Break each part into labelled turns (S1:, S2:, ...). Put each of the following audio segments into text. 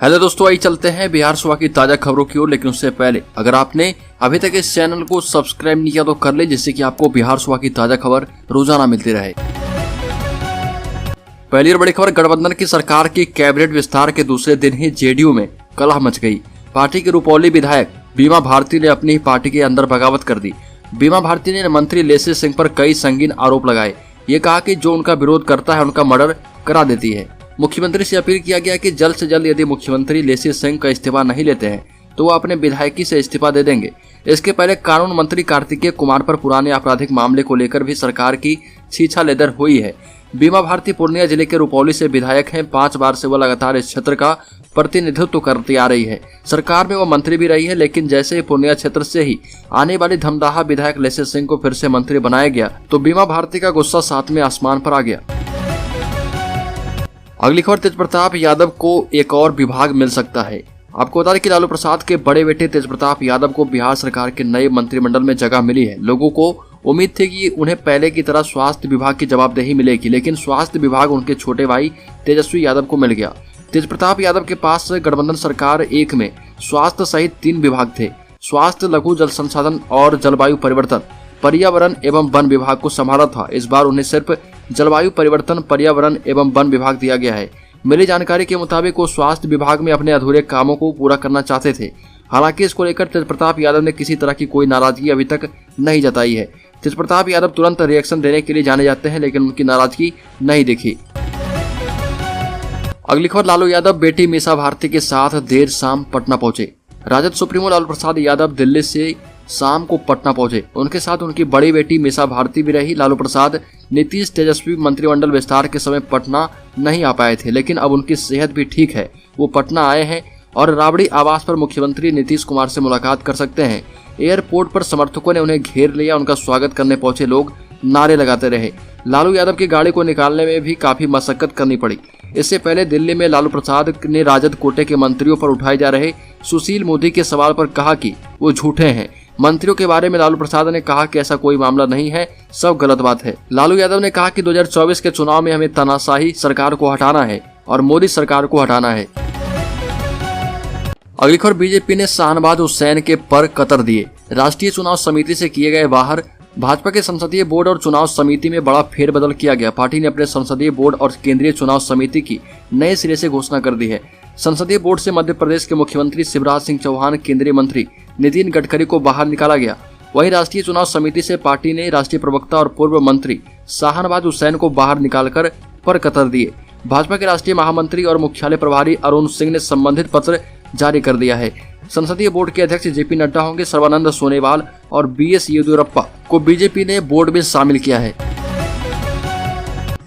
S1: Hello दोस्तों, आइए चलते हैं बिहार सुबह की ताजा खबरों की ओर। लेकिन उससे पहले अगर आपने अभी तक इस चैनल को सब्सक्राइब नहीं किया तो कर ले, जिससे कि आपको बिहार सुबह की ताजा खबर रोजाना मिलती रहे। पहली और बड़ी खबर, गठबंधन की सरकार की कैबिनेट विस्तार के दूसरे दिन ही जेडीयू में कलह मच गई। पार्टी के रुपौली विधायक बीमा भारती ने अपनी पार्टी के अंदर बगावत कर दी। बीमा भारती ने मंत्री लेसी सिंह पर कई संगीन आरोप लगाए। ये कहा कि जो उनका विरोध करता है उनका मर्डर करा देती है। मुख्यमंत्री से अपील किया गया कि जल्द से जल्द यदि मुख्यमंत्री लेसी सिंह का इस्तीफा नहीं लेते हैं तो वो अपने विधायकी से इस्तीफा दे देंगे। इसके पहले कानून मंत्री कार्तिकेय कुमार पर पुराने आपराधिक मामले को लेकर भी सरकार की छीछा लेदर हुई है। बीमा भारती पूर्णिया जिले के रुपौली से विधायक हैं। 5 बार से वह लगातार इस क्षेत्र का प्रतिनिधित्व करती आ रही है। सरकार में वो मंत्री भी रही है, लेकिन जैसे ही पूर्णिया क्षेत्र से ही आने वाली धमदाहा विधायक लेसी सिंह को फिर से मंत्री बनाया गया तो बीमा भारती का गुस्सा 7वें आसमान पर आ गया। अगली खबर, तेज प्रताप यादव को एक और विभाग मिल सकता है। आपको बता दें कि लालू प्रसाद के बड़े बेटे तेज प्रताप यादव को बिहार सरकार के नए मंत्रिमंडल में जगह मिली है। लोगों को उम्मीद थी कि उन्हें पहले की तरह स्वास्थ्य विभाग की जवाबदेही मिलेगी, लेकिन स्वास्थ्य विभाग उनके छोटे भाई तेजस्वी यादव को मिल गया। तेज प्रताप यादव के पास गठबंधन सरकार 1 में स्वास्थ्य सहित 3 विभाग थे। स्वास्थ्य, लघु जल संसाधन और जलवायु परिवर्तन, पर्यावरण एवं वन विभाग को संभाला था। इस बार उन्हें सिर्फ जलवायु परिवर्तन, पर्यावरण एवं वन विभाग दिया गया है। मिली जानकारी के मुताबिक वो स्वास्थ्य विभाग में अपने अधूरे कामों को पूरा करना चाहते थे। हालांकि इसको लेकर तेज प्रताप यादव ने किसी तरह की कोई नाराजगी अभी तक नहीं जताई है। तेज प्रताप यादव तुरंत रिएक्शन देने के लिए जाने जाते हैं, लेकिन उनकी नाराजगी नहीं दिखी। अगली खबर, लालू यादव बेटी मीसा भारती के साथ देर शाम पटना पहुंचे। राजद सुप्रीमो लालू प्रसाद यादव दिल्ली से शाम को पटना पहुंचे। उनके साथ उनकी बड़ी बेटी मीसा भारती भी रही। लालू प्रसाद नीतीश तेजस्वी मंत्रिमंडल विस्तार के समय पटना नहीं आ पाए थे, लेकिन अब उनकी सेहत भी ठीक है। वो पटना आए हैं और राबड़ी आवास पर मुख्यमंत्री नीतीश कुमार से मुलाकात कर सकते हैं। एयरपोर्ट पर समर्थकों ने उन्हें घेर लिया। उनका स्वागत करने पहुंचे लोग नारे लगाते रहे। लालू यादव की गाड़ी को निकालने में भी काफी मशक्कत करनी पड़ी। इससे पहले दिल्ली में लालू प्रसाद ने राजद कोटे के मंत्रियों पर उठाए जा रहे सुशील मोदी के सवाल पर कहा कि वो झूठे हैं। मंत्रियों के बारे में लालू प्रसाद ने कहा कि ऐसा कोई मामला नहीं है, सब गलत बात है। लालू यादव ने कहा कि 2024 के चुनाव में हमें तानाशाही सरकार को हटाना है और मोदी सरकार को हटाना है। अगली खबर, बीजेपी ने शाहनवाज हुसैन के पर कतर दिए। राष्ट्रीय चुनाव समिति से किए गए बाहर। भाजपा के संसदीय बोर्ड और चुनाव समिति में बड़ा फेरबदल किया गया। पार्टी ने अपने संसदीय बोर्ड और केंद्रीय चुनाव समिति की नए सिरे से घोषणा कर दी है। संसदीय बोर्ड से मध्य प्रदेश के मुख्यमंत्री शिवराज सिंह चौहान, केंद्रीय मंत्री नितिन गडकरी को बाहर निकाला गया। वहीं राष्ट्रीय चुनाव समिति से पार्टी ने राष्ट्रीय प्रवक्ता और पूर्व मंत्री शाहनवाज हुसैन को बाहर निकालकर पर कतर दिए। भाजपा के राष्ट्रीय महामंत्री और मुख्यालय प्रभारी अरुण सिंह ने संबंधित पत्र जारी कर दिया है। संसदीय बोर्ड के अध्यक्ष जेपी नड्डा होंगे। सर्बानंद सोनोवाल और बीएस येदियुरप्पा को बीजेपी ने बोर्ड में शामिल किया है।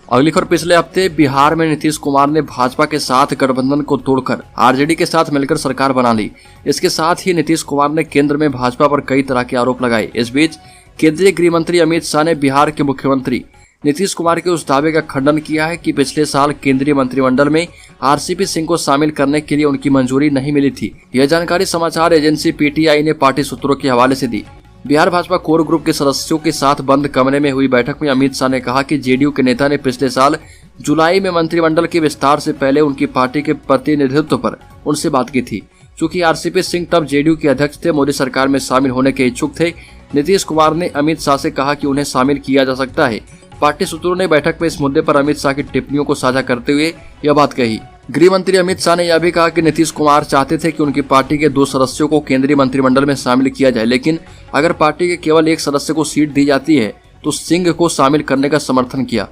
S1: अगली खबर, पिछले हफ्ते बिहार में नीतीश कुमार ने भाजपा के साथ गठबंधन को तोड़कर आरजेडी के साथ मिलकर सरकार बना ली। इसके साथ ही नीतीश कुमार ने केंद्र में भाजपा पर कई तरह के आरोप लगाए। इस बीच केंद्रीय गृह मंत्री अमित शाह ने बिहार के मुख्यमंत्री नीतीश कुमार के उस दावे का खंडन किया है कि पिछले साल केंद्रीय मंत्रिमंडल में आरसीपी सिंह को शामिल करने के लिए उनकी मंजूरी नहीं मिली थी। यह जानकारी समाचार एजेंसी पीटीआई ने पार्टी सूत्रों के हवाले से दी। बिहार भाजपा कोर ग्रुप के सदस्यों के साथ बंद कमरे में हुई बैठक में अमित शाह ने कहा कि जेडीयू के नेता ने पिछले साल जुलाई में मंत्रिमंडल के विस्तार से पहले उनकी पार्टी के प्रतिनिधित्व पर उनसे बात की थी। चूंकि आरसीपी सिंह तब जेडीयू के अध्यक्ष थे, मोदी सरकार में शामिल होने के इच्छुक थे। नीतीश कुमार ने अमित शाह से कहा कि उन्हें शामिल किया जा सकता है। पार्टी सूत्रों ने बैठक में इस मुद्दे पर अमित शाह की टिप्पणियों को साझा करते हुए यह बात कही। गृह मंत्री अमित शाह ने यह भी कहा कि नीतीश कुमार चाहते थे कि उनकी पार्टी के 2 सदस्यों को केंद्रीय मंत्रिमंडल में शामिल किया जाए, लेकिन अगर पार्टी के केवल 1 सदस्य को सीट दी जाती है तो सिंह को शामिल करने का समर्थन किया।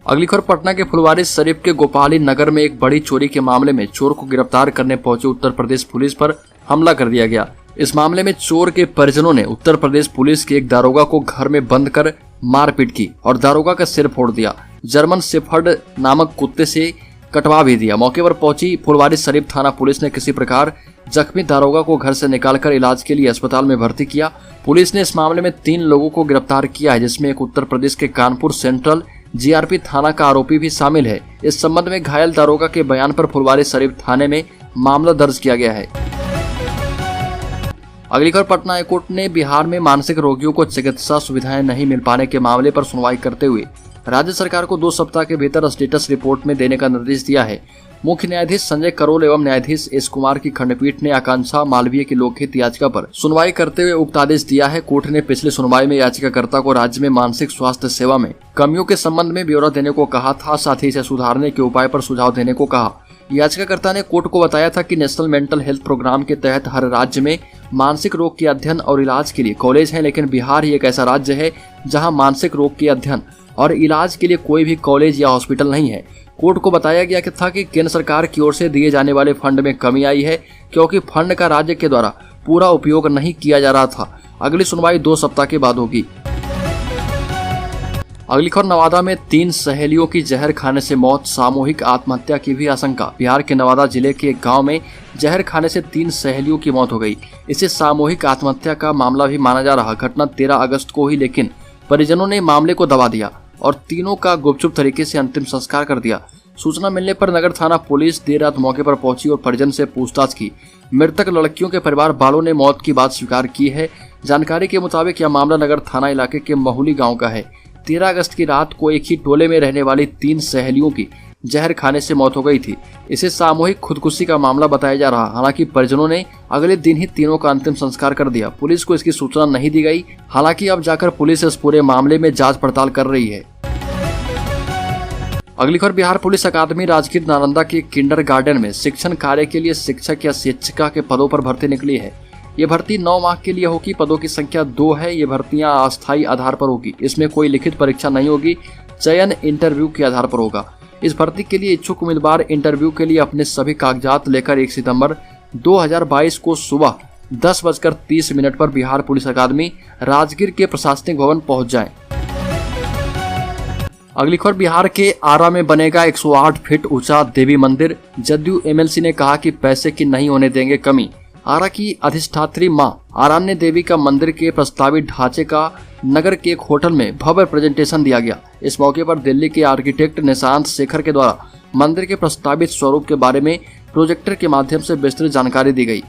S1: अगली खबर, पटना के फुलवारी शरीफ के गोपाली नगर में एक बड़ी चोरी के मामले में चोर को गिरफ्तार करने पहुंचे उत्तर प्रदेश पुलिस पर हमला कर दिया गया। इस मामले में चोर के परिजनों ने उत्तर प्रदेश पुलिस के एक दारोगा को घर में बंद कर मारपीट की और दारोगा का सिर फोड़ दिया। जर्मन शेफर्ड नामक कुत्ते से कटवा भी दिया। मौके पर पहुंची फुलवारी शरीफ थाना पुलिस ने किसी प्रकार जख्मी दारोगा को घर से निकालकर इलाज के लिए अस्पताल में भर्ती किया। पुलिस ने इस मामले में 3 लोगों को गिरफ्तार किया है, जिसमें एक उत्तर प्रदेश के कानपुर सेंट्रल जीआरपी थाना का आरोपी भी शामिल है। इस संबंध में घायल दारोगा के बयान पर फुलवारी शरीफ थाने में मामला दर्ज किया गया है। अगली खबर, पटना हाईकोर्ट ने बिहार में मानसिक रोगियों को चिकित्सा सुविधाएं नहीं मिल पाने के मामले पर सुनवाई करते हुए राज्य सरकार को 2 सप्ताह के भीतर स्टेटस रिपोर्ट में देने का निर्देश दिया है। मुख्य न्यायाधीश संजय करोल एवं न्यायाधीश एस कुमार की खंडपीठ ने आकांक्षा मालवीय की लोकहित याचिका पर सुनवाई करते हुए उक्त आदेश दिया है। कोर्ट ने पिछली सुनवाई में याचिकाकर्ता को राज्य में मानसिक स्वास्थ्य सेवा में कमियों के संबंध में ब्यौरा देने को कहा था, साथ ही इसे सुधारने के उपाय पर सुझाव देने को कहा। याचिकाकर्ता ने कोर्ट को बताया था कि नेशनल मेंटल हेल्थ प्रोग्राम के तहत हर राज्य में मानसिक रोग के अध्ययन और इलाज के लिए कॉलेज है, लेकिन बिहार ही एक ऐसा राज्य है जहां मानसिक रोग के अध्ययन और इलाज के लिए कोई भी कॉलेज या हॉस्पिटल नहीं है। कोर्ट को बताया गया था कि केंद्र सरकार की ओर से दिए जाने वाले फंड में कमी आई है, क्योंकि फंड का राज्य के द्वारा पूरा उपयोग नहीं किया जा रहा था। अगली सुनवाई 2 सप्ताह के बाद होगी। अगली खबर, नवादा में 3 सहेलियों की जहर खाने से मौत, सामूहिक आत्महत्या की भी आशंका। बिहार के नवादा जिले के एक गांव में जहर खाने से 3 सहेलियों की मौत हो गई। इसे सामूहिक आत्महत्या का मामला भी माना जा रहा। घटना 13 अगस्त को हुई, लेकिन परिजनों ने मामले को दबा दिया और तीनों का गुपचुप तरीके से अंतिम संस्कार कर दिया। सूचना मिलने पर नगर थाना पुलिस देर रात मौके पर पहुंची और परिजन से पूछताछ की। मृतक लड़कियों के परिवार वालों ने मौत की बात स्वीकार की है। जानकारी के मुताबिक यह मामला नगर थाना इलाके के महुली गांव का है। 13 अगस्त की रात को एक ही टोले में रहने वाली 3 सहेलियों की जहर खाने से मौत हो गई थी। इसे सामूहिक खुदकुशी का मामला बताया जा रहा। हालांकि परिजनों ने अगले दिन ही तीनों का अंतिम संस्कार कर दिया। पुलिस को इसकी सूचना नहीं दी गई। हालांकि अब जाकर पुलिस इस पूरे मामले में जांच पड़ताल कर रही है। अगली खबर, बिहार पुलिस अकादमी राजगीर नालंदा के किंडरगार्टन में शिक्षण कार्य के लिए शिक्षक या शिक्षिका के पदों पर भर्ती निकली है। ये भर्ती 9 माह के लिए होगी। पदों की संख्या 2 है। ये भर्तियां अस्थायी आधार पर होगी। इसमें कोई लिखित परीक्षा नहीं होगी। चयन इंटरव्यू के आधार पर होगा। इस भर्ती के लिए इच्छुक उम्मीदवार इंटरव्यू के लिए अपने सभी कागजात लेकर 1 सितंबर 2022 को सुबह 10:30 पर बिहार पुलिस अकादमी राजगीर के प्रशासनिक भवन पहुंच जाएं। अगली खबर, बिहार के आरा में बनेगा 108 फीट ऊंचा देवी मंदिर। जदयू एमएलसी ने कहा कि पैसे की नहीं होने देंगे कमी। आरा की अधिष्ठात्री मां आरान्य देवी का मंदिर के प्रस्तावित ढांचे का नगर के एक होटल में भव्य प्रेजेंटेशन दिया गया। इस मौके पर दिल्ली के आर्किटेक्ट निशांत शेखर के द्वारा मंदिर के प्रस्तावित स्वरूप के बारे में प्रोजेक्टर के माध्यम से विस्तृत जानकारी दी गई।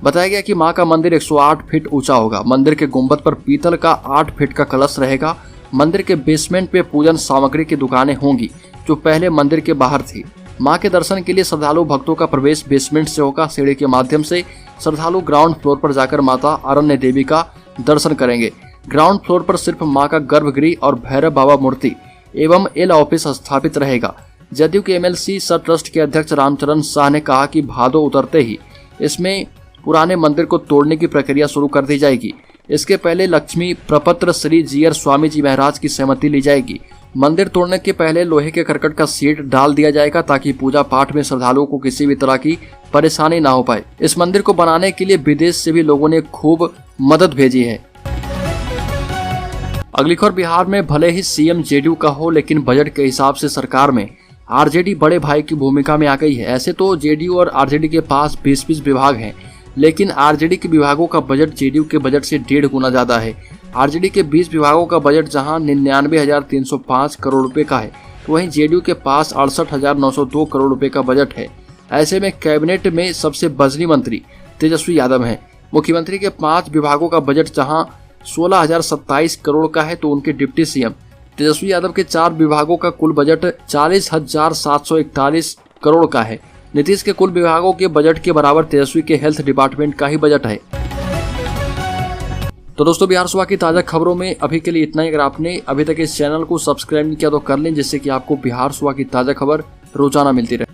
S1: बताया गया कि मां का मंदिर 108 फीट ऊंचा होगा। मंदिर के गुंबद पर पीतल का 8 फीट का कलश रहेगा। मंदिर के बेसमेंट पे पूजन सामग्री की दुकानें होंगी, जो पहले मंदिर के बाहर थी। मां के दर्शन के लिए श्रद्धालु भक्तों का प्रवेश बेसमेंट से होगा। सीढ़ी के माध्यम से श्रद्धालु ग्राउंड फ्लोर पर जाकर माता आरण्य देवी का दर्शन करेंगे। ग्राउंड फ्लोर पर सिर्फ मां का गर्भगृह और भैरव बाबा मूर्ति एवं एल ऑफिस स्थापित रहेगा। जदयू के एमएलसी सब ट्रस्ट के अध्यक्ष रामचरण शाह ने कहा कि भादो उतरते ही इसमें पुराने मंदिर को तोड़ने की प्रक्रिया शुरू कर दी जाएगी। इसके पहले लक्ष्मी प्रपत्र श्री जीयर स्वामी जी महाराज की सहमति ली जाएगी। मंदिर तोड़ने के पहले लोहे के करकट का सीट डाल दिया जाएगा, ताकि पूजा पाठ में श्रद्धालुओं को किसी भी तरह की परेशानी ना हो पाए। इस मंदिर को बनाने के लिए विदेश से भी लोगों ने खूब मदद भेजी है। अगली खबर, बिहार में भले ही सीएम जेडीयू का हो, लेकिन बजट के हिसाब से सरकार में आरजेडी बड़े भाई की भूमिका में आ गई है। ऐसे तो जेडीयू और आरजेडी के पास 20-20 विभाग हैं, लेकिन आरजेडी के विभागों का बजट जेडीयू के बजट से 1.5 गुना ज्यादा है। आरजेडी के 20 विभागों का बजट जहां 99,305 करोड़ रुपए का है, तो वहीं जेडीयू के पास 68,902 करोड़ रुपए का बजट है। ऐसे में कैबिनेट में सबसे बजनी मंत्री तेजस्वी यादव हैं। मुख्यमंत्री के 5 विभागों का बजट जहां 16,027 करोड़ का है, तो उनके डिप्टी सीएम तेजस्वी यादव के 4 विभागों का कुल बजट 40,741 करोड़ का है। नीतीश के कुल विभागों के बजट के बराबर तेजस्वी के हेल्थ डिपार्टमेंट का ही बजट है। तो दोस्तों, बिहार सुबह की ताजा खबरों में अभी के लिए इतना ही। अगर आपने अभी तक इस चैनल को सब्सक्राइब नहीं किया तो कर लें, जिससे कि आपको बिहार सुबह की ताजा खबर रोजाना मिलती रहे।